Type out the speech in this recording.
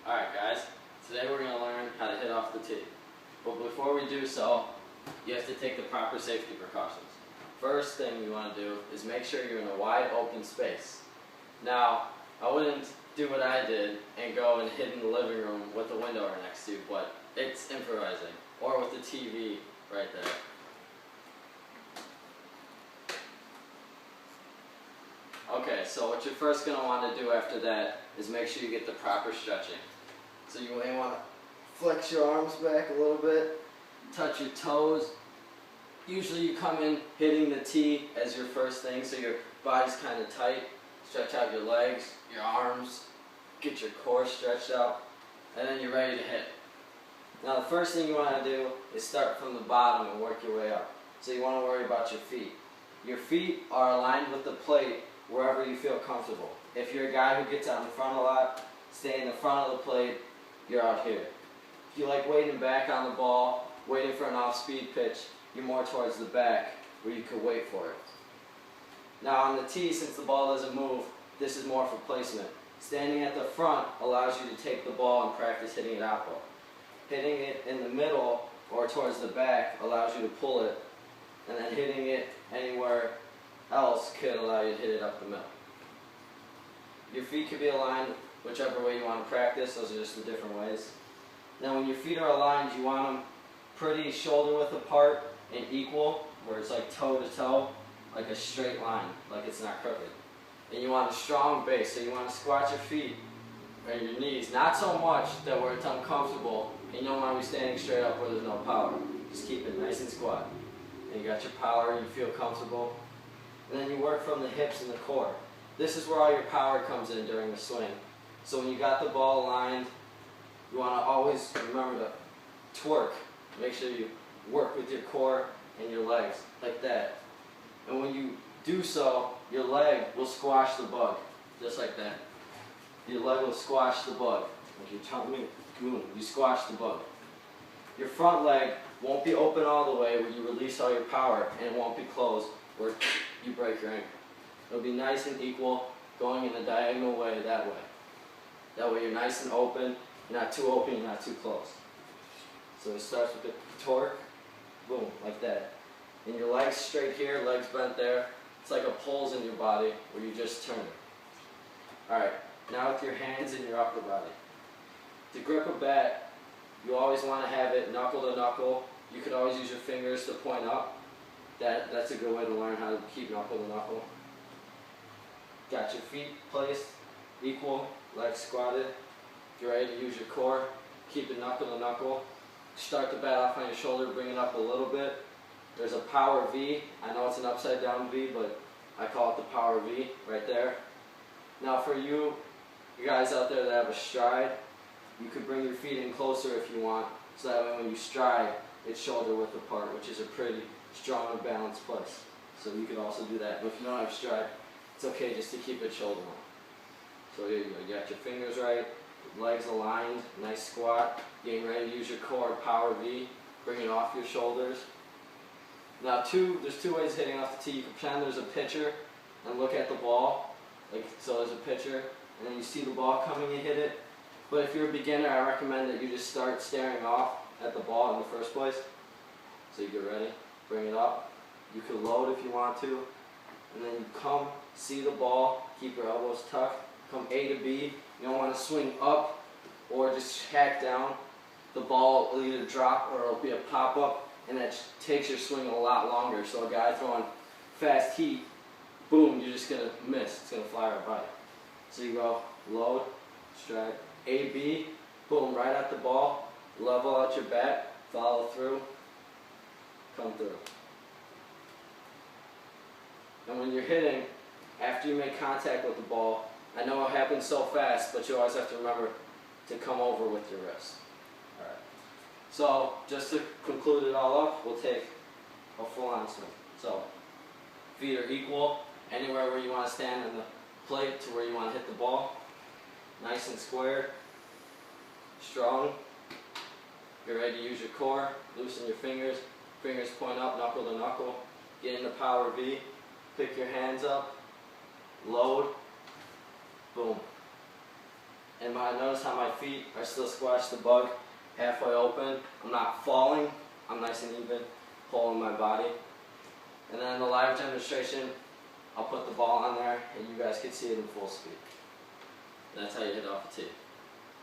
Alright guys, today we're going to learn how to hit off the tee. But before we do so, you have to take the proper safety precautions. First thing you want to do is make sure you're in a wide open space. Now, I wouldn't do what I did and go and hit in the living room with the window right next to you, but it's improvising. Or with the TV right there. Okay, so what you're first going to want to do after that is make sure you get the proper stretching. So you may want to flex your arms back a little bit, touch your toes. Usually you come in hitting the tee as your first thing, so your body's kind of tight. Stretch out your legs, your arms, get your core stretched out, and then you're ready to hit. Now the first thing you want to do is start from the bottom and work your way up. So you want to worry about your feet. Your feet are aligned with the plate wherever you feel comfortable. If you're a guy who gets out in front a lot, stay in the front of the plate, you're out here. If you like waiting back on the ball, waiting for an off-speed pitch, you're more towards the back where you could wait for it. Now on the tee, since the ball doesn't move, this is more for placement. Standing at the front allows you to take the ball and practice hitting it out ball. Hitting it in the middle or towards the back allows you to pull it, and then hitting it anywhere else could allow you to hit it up the middle. Your feet could be aligned whichever way you want to practice. Those are just the different ways. Now when your feet are aligned, you want them pretty shoulder width apart and equal, where it's like toe to toe, like a straight line, like it's not crooked. And you want a strong base, so you want to squat your feet and your knees, not so much that where it's uncomfortable, and you don't want to be standing straight up where there's no power. Just keep it nice and squat. And you got your power, you feel comfortable. And then you work from the hips and the core. This is where all your power comes in during the swing. So when you got the ball aligned, you want to always remember to twerk. Make sure you work with your core and your legs, like that. And when you do so, your leg will squash the bug, just like that. Your leg will squash the bug. Like you're telling me, you squash the bug. Your front leg won't be open all the way where you release all your power, and it won't be closed where you break your ankle. It'll be nice and equal, going in a diagonal way that way. That way you're nice and open, you're not too open, you're not too close. So it starts with the torque, boom, like that. And your legs straight here, legs bent there. It's like a pulse in your body where you just turn it. Alright, now with your hands in your upper body. To grip a bat, you always want to have it knuckle to knuckle. You could always use your fingers to point up. That's a good way to learn how to keep knuckle to knuckle. Got your feet placed equal, legs squatted. If you're ready to use your core, keep it knuckle to knuckle. Start the bat off on your shoulder, bring it up a little bit. There's a power V. I know it's an upside down V, but I call it the power V right there. Now for you guys out there that have a stride, you could bring your feet in closer if you want, so that way when you stride, it's shoulder width apart, which is a pretty strong and balanced place. So you could also do that. But if you don't have stride, it's okay just to keep it shoulder long. So here you go. You got your fingers right, legs aligned, nice squat. Getting ready to use your core, power V. Bring it off your shoulders. Now there's two ways of hitting off the tee. You can pretend there's a pitcher and look at the ball. Like so there's a pitcher, and then you see the ball coming and hit it. But if you're a beginner, I recommend that you just start staring off at the ball in the first place. So you get ready, bring it up. You can load if you want to. And then you come, see the ball, keep your elbows tucked, come A to B. You don't want to swing up or just hack down. The ball will either drop or it'll be a pop-up, and that takes your swing a lot longer. So a guy throwing fast heat, boom, you're just going to miss. It's going to fly right by you. So you go load, strike, A, B, boom, right at the ball, level out your bat, follow through, come through. And when you're hitting, after you make contact with the ball, I know it happens so fast, but you always have to remember to come over with your wrist. Alright. So, just to conclude it all up, we'll take a full-on swing. So, feet are equal, anywhere where you want to stand on the plate to where you want to hit the ball. Nice and square, strong. You're ready to use your core, loosen your fingers point up, knuckle to knuckle, get in the power V. Pick your hands up, load, boom. And notice how my feet are still squashed the bug halfway open. I'm not falling, I'm nice and even, pulling my body. And then in the live demonstration, I'll put the ball on there and you guys can see it in full speed. And that's how you hit off a tee.